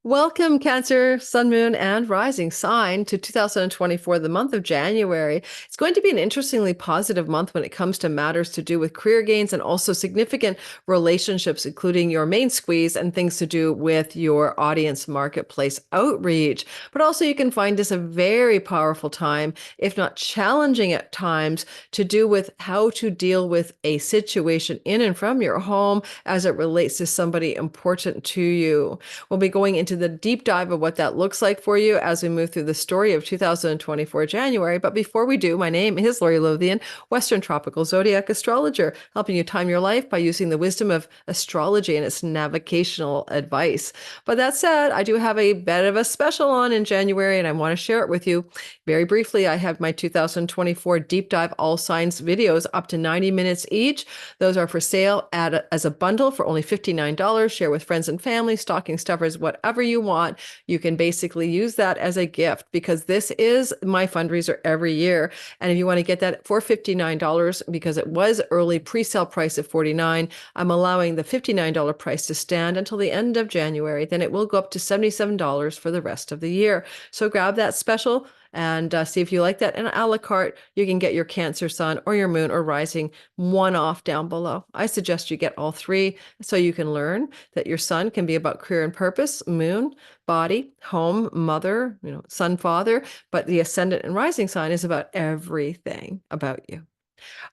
Welcome, Cancer, Sun, Moon, and Rising sign to 2024, the month of January. It's going to be an interestingly positive month when it comes to matters to do with career gains and also significant relationships, including your main squeeze and things to do with your audience marketplace outreach. But also, you can find this a very powerful time, if not challenging at times, to do with how to deal with a situation in and from your home as it relates to somebody important to you. We'll be going into the deep dive of what that looks like for you as we move through the story of 2024 January. But before we do, my name is Lori Lothian, Western Tropical Zodiac Astrologer, helping you time your life by using the wisdom of astrology and its navigational advice. But that said, I do have a bit of a special on in January, and I want to share it with you. Very briefly, I have my 2024 deep dive all signs videos up to 90 minutes each. Those are for sale as a bundle for only $59. Share with friends and family, stocking stuffers, whatever you want. You can basically use that as a gift because this is my fundraiser every year. And if you want to get that for $59, because it was early pre-sale price of $49, I'm allowing the $59 price to stand until the end of January. Then it will go up to $77 for the rest of the year. So grab that special and see if you like that. And a la carte, you can get your Cancer, Sun, or your Moon or Rising one off down below. I suggest you get all three so you can learn that your Sun can be about career and purpose, Moon, body, home, mother, Sun, father, but the Ascendant and Rising sign is about everything about you.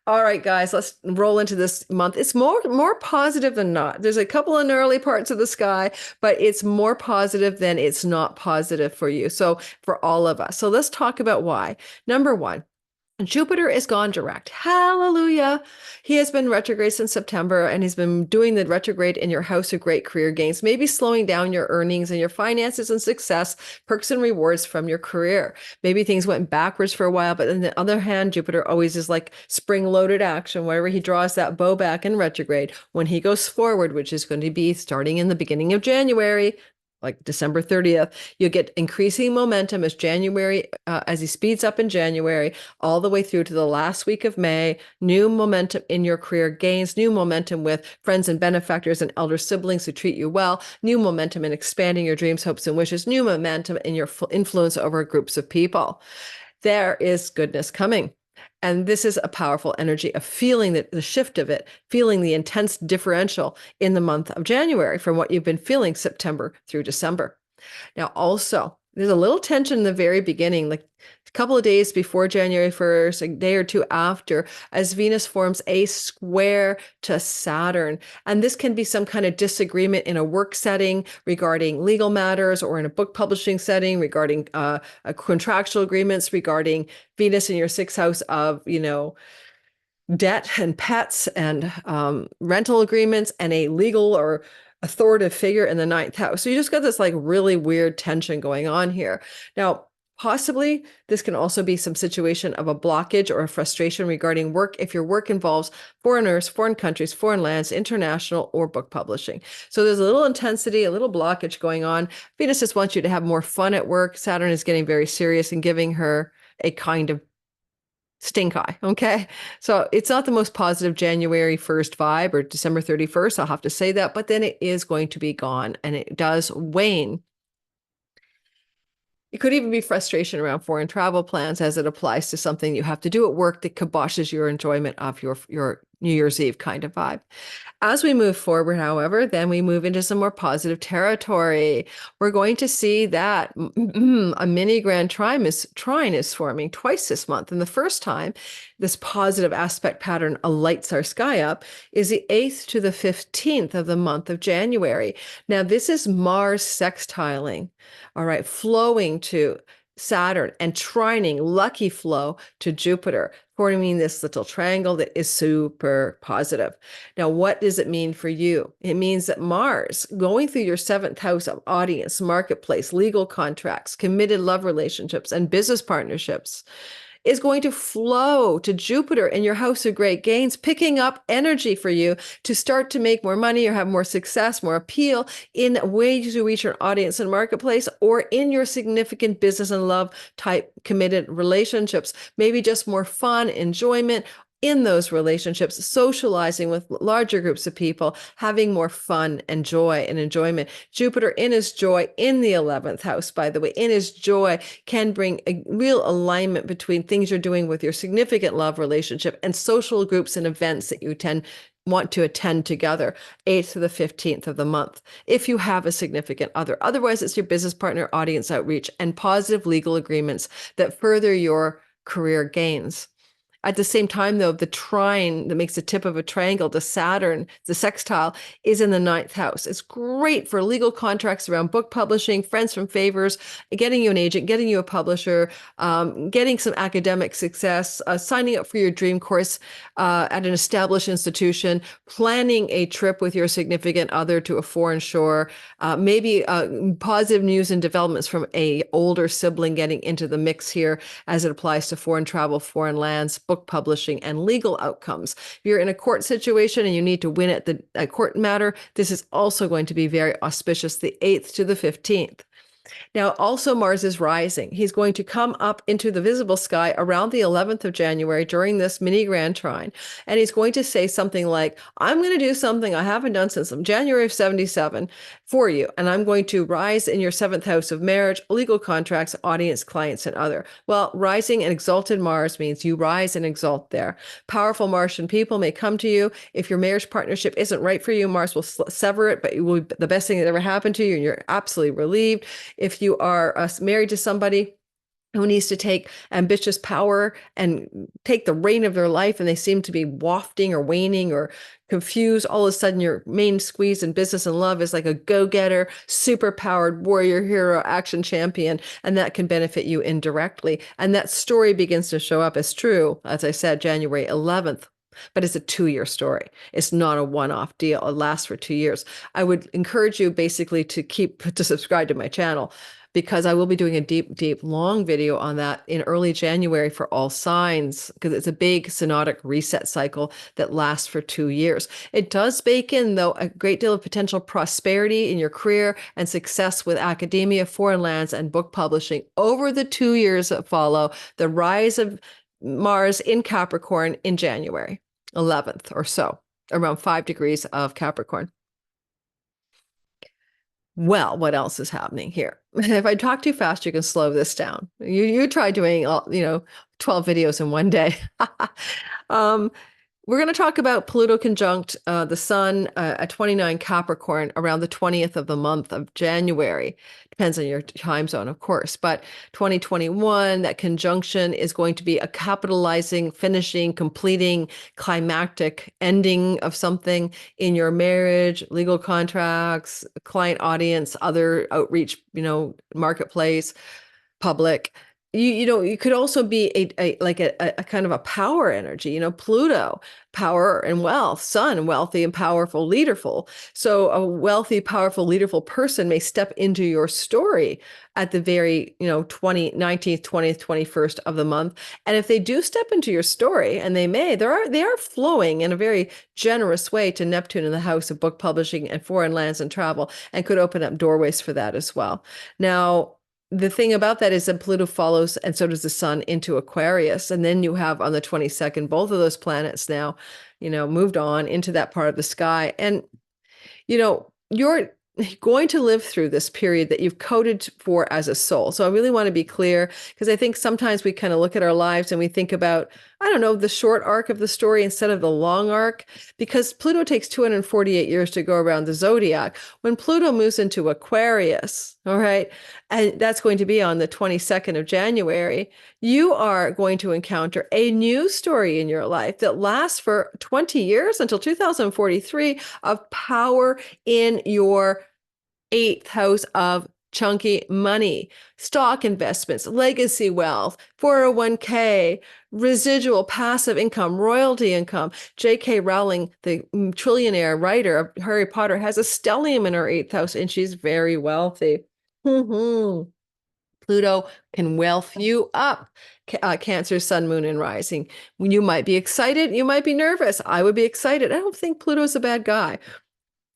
All right, guys, let's roll into this month. It's more positive than not. There's a couple of gnarly parts of the sky, but it's more positive than it's not positive for you. So for all of us. So let's talk about why. Number one, Jupiter is gone direct. Hallelujah. He has been retrograde since September, and he's been doing the retrograde in your house of great career gains, maybe slowing down your earnings and your finances and success, perks and rewards from your career. Maybe things went backwards for a while, but on the other hand, Jupiter always is like spring-loaded action. Wherever he draws that bow back in retrograde, when he goes forward, which is going to be starting in the beginning of January, like December 30th, you get increasing momentum as as he speeds up in January, all the way through to the last week of May, new momentum in your career gains, new momentum with friends and benefactors and elder siblings who treat you well, new momentum in expanding your dreams, hopes, and wishes, new momentum in your influence over groups of people. There is goodness coming. And this is a powerful energy of feeling the shift of it, feeling the intense differential in the month of January from what you've been feeling September through December. Now, also, there's a little tension in the very beginning, like a couple of days before January 1st, a day or two after, as Venus forms a square to Saturn. And this can be some kind of disagreement in a work setting regarding legal matters, or in a book publishing setting regarding contractual agreements, regarding Venus in your sixth house of, debt and pets and rental agreements, and a legal or authoritative figure in the ninth house. So you just got this like really weird tension going on here. Now, possibly this can also be some situation of a blockage or a frustration regarding work if your work involves foreigners, foreign countries, foreign lands, international, or book publishing. So there's a little intensity, a little blockage going on. Venus just wants you to have more fun at work. Saturn is getting very serious and giving her a kind of stink eye. Okay. So it's not the most positive January 1st vibe or December 31st. I'll have to say that, but then it is going to be gone, and it does wane. It could even be frustration around foreign travel plans as it applies to something you have to do at work that kiboshes your enjoyment of your New Year's Eve kind of vibe. As we move forward, however, then we move into some more positive territory. We're going to see that a mini Grand Trine is forming twice this month. And the first time this positive aspect pattern lights our sky up is the 8th to the 15th of the month of January. Now, this is Mars sextiling, all right, flowing to Saturn and trining, lucky flow, to Jupiter, forming this little triangle that is super positive. Now, what does it mean for you? It means that Mars, going through your seventh house of audience, marketplace, legal contracts, committed love relationships, and business partnerships, is going to flow to Jupiter in your house of great gains, picking up energy for you to start to make more money or have more success, more appeal in ways to reach your audience and marketplace, or in your significant business and love type committed relationships. Maybe just more fun, enjoyment in those relationships, socializing with larger groups of people, having more fun and joy and enjoyment. Jupiter in his joy in the 11th house, by the way, in his joy can bring a real alignment between things you're doing with your significant love relationship and social groups and events that you want to attend together, 8th to the 15th of the month, if you have a significant other. Otherwise, it's your business partner, audience outreach, and positive legal agreements that further your career gains. At the same time, though, the trine that makes the tip of a triangle to Saturn, the sextile, is in the 9th house. It's great for legal contracts around book publishing, friends from favors, getting you an agent, getting you a publisher, getting some academic success, signing up for your dream course at an established institution, planning a trip with your significant other to a foreign shore, maybe positive news and developments from an older sibling getting into the mix here as it applies to foreign travel, foreign lands, book publishing, and legal outcomes. If you're in a court situation and you need to win at the court matter, this is also going to be very auspicious, the 8th to the 15th. Now, also Mars is rising. He's going to come up into the visible sky around the 11th of January during this mini Grand Trine. And he's going to say something like, I'm going to do something I haven't done since January of 77 for you. And I'm going to rise in your 7th house of marriage, legal contracts, audience, clients, and other. Well, rising and exalted Mars means you rise and exalt there. Powerful Martian people may come to you. If your marriage partnership isn't right for you, Mars will sever it, but it will be the best thing that ever happened to you, and you're absolutely relieved. If you are married to somebody who needs to take ambitious power and take the reign of their life, and they seem to be wafting or waning or confused, all of a sudden your main squeeze in business and love is like a go-getter, super-powered warrior hero action champion, and that can benefit you indirectly. And that story begins to show up as true, as I said, January 11th. But it's a 2-year story. It's not a one-off deal. It lasts for 2 years. I would encourage you basically to subscribe to my channel, because I will be doing a deep, long video on that in early January for all signs, because it's a big synodic reset cycle that lasts for 2 years. It does bake in, though, a great deal of potential prosperity in your career and success with academia, foreign lands, and book publishing over the 2 years that follow the rise of Mars in Capricorn in January 11th or so, around 5 degrees of Capricorn. Well, what else is happening here? If I talk too fast, you can slow this down. You try doing 12 videos in one day. We're going to talk about Pluto conjunct the Sun at 29 Capricorn around the 20th of the month of January. Depends on your time zone, of course. But 2021, that conjunction is going to be a capitalizing, finishing, completing, climactic ending of something in your marriage, legal contracts, client audience, other outreach, marketplace, public. You could also be a kind of a power energy, Pluto, power and wealth, Sun, wealthy and powerful, leaderful. So a wealthy, powerful, leaderful person may step into your story at the very, 19th, 20th, 21st of the month. And if they do step into your story, and they are flowing in a very generous way to Neptune in the house of book publishing and foreign lands and travel, and could open up doorways for that as well. Now, the thing about that is that Pluto follows, and so does the Sun, into Aquarius. And then you have on the 22nd, both of those planets now, moved on into that part of the sky. And, you're going to live through this period that you've coded for as a soul. So I really want to be clear, because I think sometimes we kind of look at our lives and we think about, I don't know, the short arc of the story instead of the long arc, because Pluto takes 248 years to go around the zodiac. When Pluto moves into Aquarius, all right, and that's going to be on the 22nd of January, you are going to encounter a new story in your life that lasts for 20 years until 2043 of power in your 8th house of chunky money, stock investments, legacy wealth, 401k, residual passive income, royalty income. J.K. Rowling, the trillionaire writer of Harry Potter, has a stellium in her 8th house, and she's very wealthy. Pluto can wealth you up. Cancer, Sun, Moon, and Rising. You might be excited. You might be nervous. I would be excited. I don't think Pluto's a bad guy.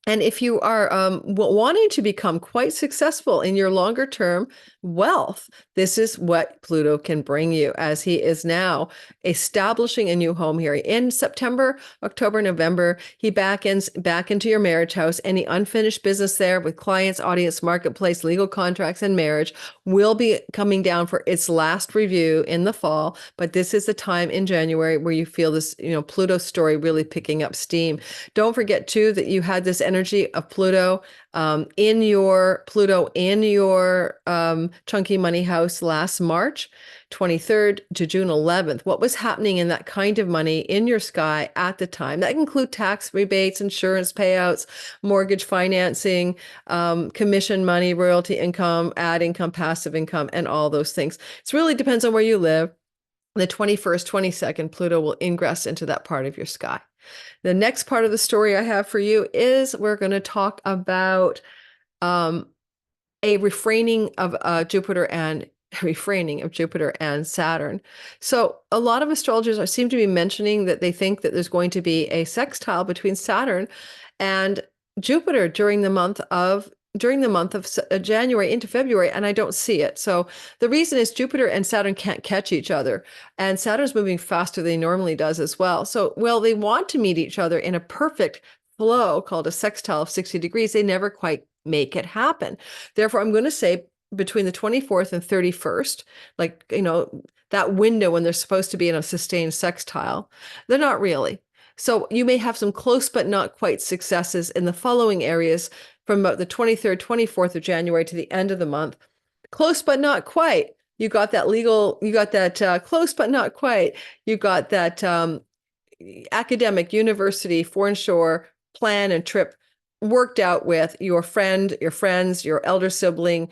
And if you are wanting to become quite successful in your longer term wealth, this is what Pluto can bring you, as he is now establishing a new home here. In September, October, November, he back into your marriage house. Any unfinished business there with clients, audience, marketplace, legal contracts, and marriage will be coming down for its last review in the fall. But this is the time in January where you feel this, Pluto story really picking up steam. Don't forget too that you had this energy of Pluto in your chunky money house last March 23rd to June 11th. What was happening in that kind of money in your sky at the time? That include tax rebates, insurance payouts, mortgage financing, commission money, royalty income, ad income, passive income, and all those things. It really depends on where you live. The 21st, 22nd, Pluto will ingress into that part of your sky. The next part of the story I have for you is we're going to talk about a refraining of Jupiter and Saturn. So a lot of astrologers seem to be mentioning that they think that there's going to be a sextile between Saturn and Jupiter during the month of January into February, and I don't see it. So the reason is Jupiter and Saturn can't catch each other, and Saturn's moving faster than he normally does as well. So, they want to meet each other in a perfect flow called a sextile of 60 degrees. They never quite make it happen. Therefore, I'm going to say between the 24th and 31st, that window when they're supposed to be in a sustained sextile, they're not really. So you may have some close but not quite successes in the following areas from about the 23rd, 24th of January to the end of the month. Close but not quite. You got that close but not quite. You got that academic, university, foreign shore plan and trip worked out with your friend, your friends, your elder sibling.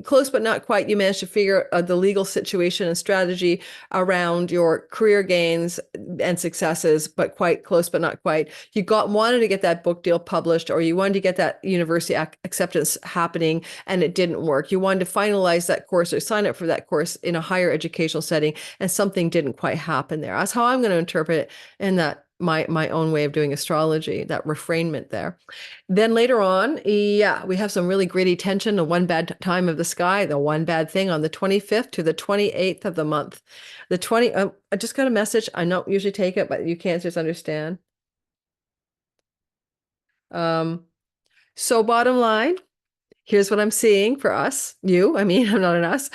Close but not quite. You managed to figure the legal situation and strategy around your career gains and successes, but quite close but not quite. You wanted to get that book deal published, or you wanted to get that university acceptance happening, and it didn't work. You wanted to finalize that course or sign up for that course in a higher educational setting, and something didn't quite happen there. That's how I'm going to interpret it in that my own way of doing astrology, that refrainment there. Then later on, we have some really gritty tension, the one bad time of the sky, the one bad thing on the 25th to the 28th of the month. I just got a message. I don't usually take it, but you Cancers understand. So bottom line, here's what I'm seeing for us, I'm not an us.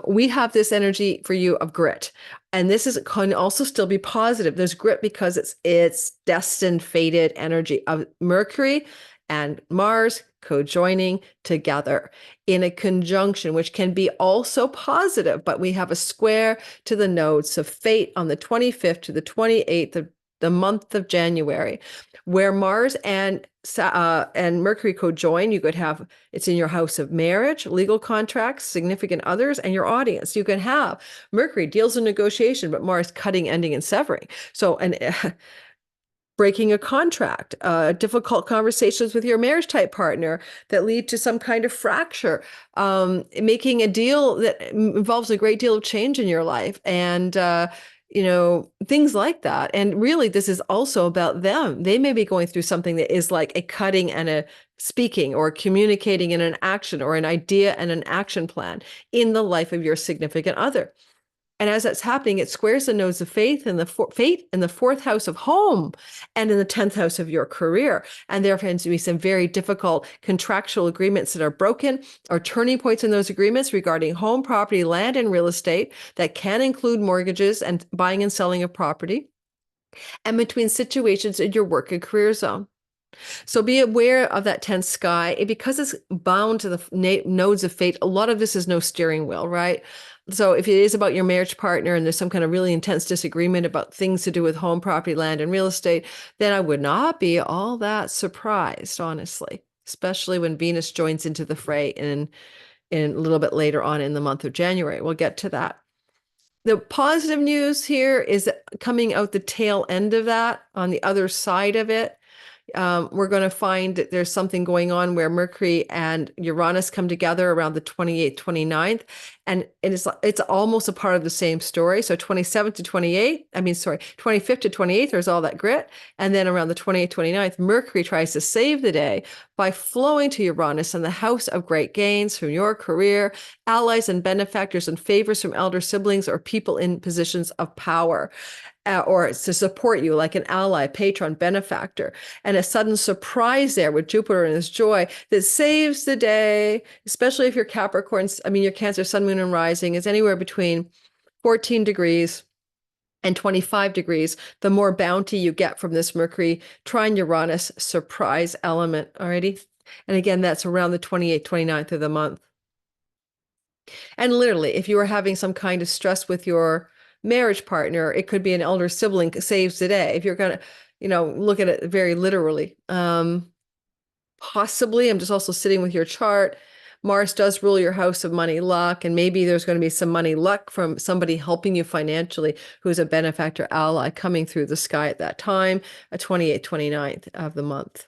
We have this energy for you of grit. And this can also still be positive. There's grit because it's destined, fated energy of Mercury and Mars co-joining together in a conjunction, which can be also positive, but we have a square to the nodes of fate on the 25th to the 28th of the month of January, where Mars and Mercury co-join. You could have it's in your house of marriage, legal contracts, significant others, and your audience. You can have Mercury deals in negotiation, but Mars cutting, ending, and severing. So breaking a contract, difficult conversations with your marriage type partner that lead to some kind of fracture, making a deal that involves a great deal of change in your life, and things like that. And really, this is also about them. They may be going through something that is like a cutting and a speaking, or communicating in an action, or an idea and an action plan in the life of your significant other. And as that's happening, it squares the nodes of fate in the fourth house of home and in the 10th house of your career. And there tends to be some very difficult contractual agreements that are broken, or turning points in those agreements regarding home, property, land, and real estate that can include mortgages and buying and selling of property, and between situations in your work and career zone. So be aware of that tense sky. Because it's bound to the nodes of fate, a lot of this is no steering wheel, right? So if it is about your marriage partner and there's some kind of really intense disagreement about things to do with home, property, land, and real estate, then I would not be all that surprised, honestly, especially when Venus joins into the fray in a little bit later on in the month of January. We'll get to that. The positive news here is coming out the tail end of that, on the other side of it, We're going to find that there's something going on where Mercury and Uranus come together around the 28th, 29th, and it's almost a part of the same story. So 27th to 28th, 25th to 28th, there's all that grit. And then around the 28th, 29th, Mercury tries to save the day by flowing to Uranus in the house of great gains from your career, allies and benefactors, and favors from elder siblings or people in positions of power. Or to support you like an ally, patron, benefactor, and a sudden surprise there with Jupiter and his joy that saves the day, especially if your your Cancer, Sun, Moon, and Rising is anywhere between 14 degrees and 25 degrees, the more bounty you get from this Mercury trine Uranus surprise element. Alrighty. And again, that's around the 28th, 29th of the month. And literally, if you are having some kind of stress with your marriage partner, it could be an elder sibling saves the day. If you're going to, look at it very literally. Possibly, I'm just also sitting with your chart. Mars does rule your house of money luck, and maybe there's going to be some money luck from somebody helping you financially who's a benefactor ally coming through the sky at that time, 28th, 29th of the month.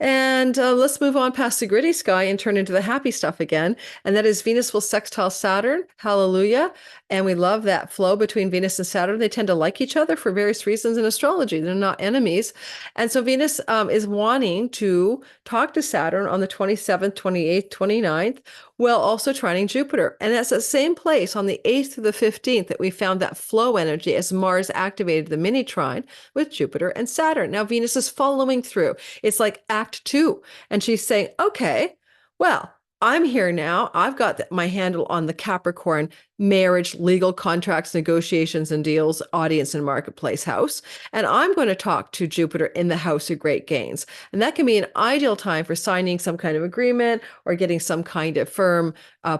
And let's move on past the gritty sky and turn into the happy stuff again. And that is Venus will sextile Saturn. Hallelujah. And we love that flow between Venus and Saturn. They tend to like each other for various reasons in astrology. They're not enemies. And so Venus is wanting to talk to Saturn on the 27th, 28th, 29th, while also trining Jupiter. And that's the same place on the 8th to the 15th that we found that flow energy as Mars activated the mini trine with Jupiter and Saturn. Now Venus is following through. It's like Act 2. And she's saying, okay, well, I'm here now. I've got my handle on the Capricorn marriage, legal contracts, negotiations and deals, audience and marketplace house. And I'm going to talk to Jupiter in the house of great gains. And that can be an ideal time for signing some kind of agreement or getting some kind of firm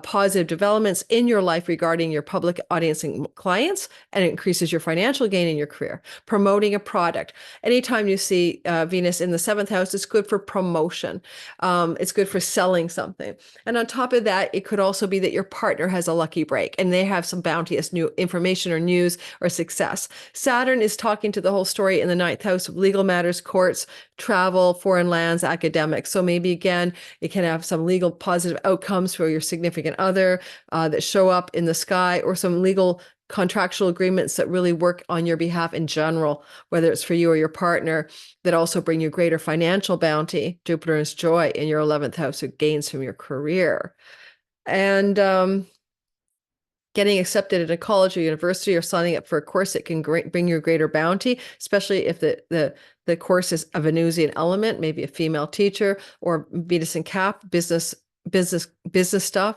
positive developments in your life regarding your public audience and clients. And it increases your financial gain in your career. Promoting a product. Anytime you see Venus in the 7th house, it's good for promotion. It's good for selling something. And on top of that, it could also be that your partner has a lucky break and they have some bounteous new information or news or success. Saturn is talking to the whole story in the 9th house of legal matters, courts, travel, foreign lands, academics. So maybe again, it can have some legal positive outcomes for your significant other that show up in the sky, or some legal contractual agreements that really work on your behalf in general, whether it's for you or your partner, that also bring you greater financial bounty. Jupiter's joy in your 11th house of gains from your career. And getting accepted at a college or university or signing up for a course that can bring you greater bounty, especially if the course is a Venusian element, maybe a female teacher, or Venus and Cap, business stuff.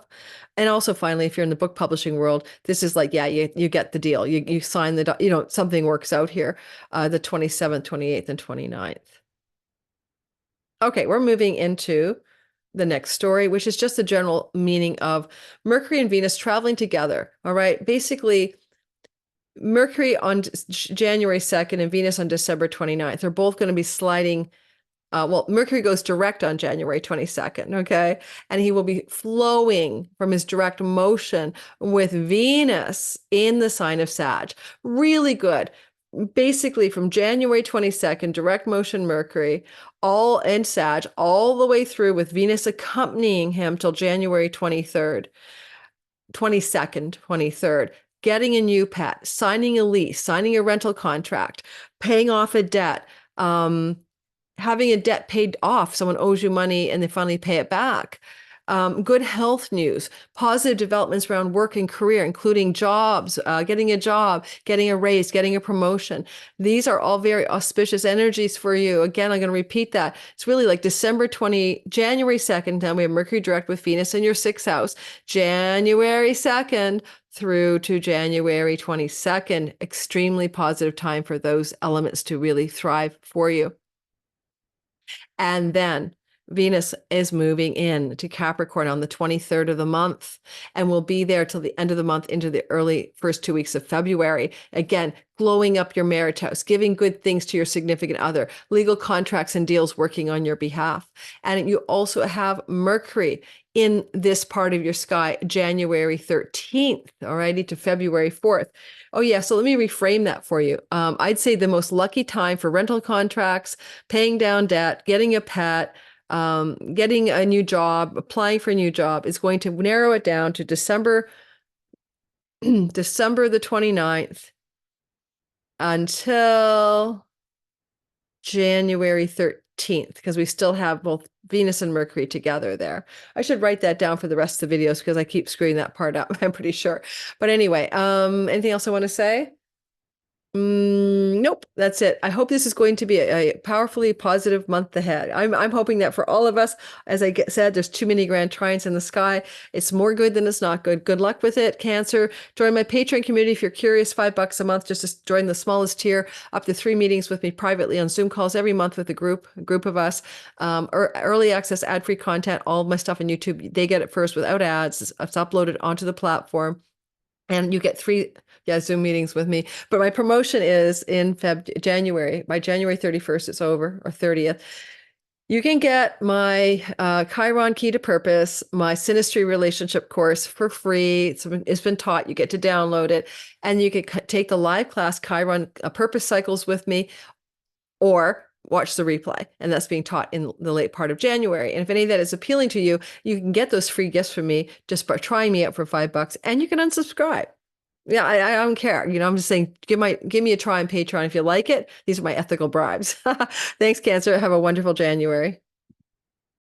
And also finally, if you're in the book publishing world, this is like, yeah, you get the deal. You sign the, something works out here, the 27th, 28th, and 29th. Okay, we're moving into the next story, which is just the general meaning of Mercury and Venus traveling together. All right. Basically, Mercury on January 2nd and Venus on December 29th are both going to be sliding. Mercury goes direct on January 22nd, okay? And he will be flowing from his direct motion with Venus in the sign of Sag. Really good. Basically, from January 22nd, direct motion Mercury, all in Sag, all the way through with Venus accompanying him till January 23rd, 22nd, 23rd. Getting a new pet, signing a lease, signing a rental contract, paying off a debt, having a debt paid off, someone owes you money and they finally pay it back. Good health news, positive developments around work and career, including jobs, getting a job, getting a raise, getting a promotion. These are all very auspicious energies for you. Again, I'm going to repeat that. It's really like January 2nd, then we have Mercury direct with Venus in your 6th house, January 2nd through to January 22nd. Extremely positive time for those elements to really thrive for you. And then Venus is moving in to Capricorn on the 23rd of the month and will be there till the end of the month into the early first 2 weeks of February. Again, glowing up your marriage house, giving good things to your significant other, legal contracts and deals working on your behalf. And you also have Mercury in this part of your sky, January 13th, alrighty, to February 4th. Oh yeah, so let me reframe that for you. I'd say the most lucky time for rental contracts, paying down debt, getting a pet, getting a new job, applying for a new job is going to narrow it down to December December the 29th until January 13th, because we still have both Venus and Mercury together there. I should write that down for the rest of the videos because I keep screwing that part up, I'm pretty sure. But anyway, anything else I want to say? Nope, that's it. I hope this is going to be a powerfully positive month ahead. I'm hoping that for all of us, as I said, there's too many grand trines in the sky. It's more good than it's not good. Good luck with it, Cancer. Join my Patreon community if you're curious. $5 a month just to join the smallest tier. Up to 3 meetings with me privately on Zoom calls every month with a group of us. Early access, ad-free content. All of my stuff on YouTube, they get it first without ads. It's uploaded onto the platform. And you get 3 Zoom meetings with me. But my promotion is in January. By January 31st, it's over, or 30th. You can get my Chiron Key to Purpose, my Synastry Relationship course for free. It's been taught. You get to download it. And you can take the live class Chiron Purpose Cycles with me, or watch the replay. And that's being taught in the late part of January. And if any of that is appealing to you, you can get those free gifts from me just by trying me out for $5, and you can unsubscribe. Yeah, I don't care. You know, I'm just saying, give me a try on Patreon if you like it. These are my ethical bribes. Thanks, Cancer. Have a wonderful January.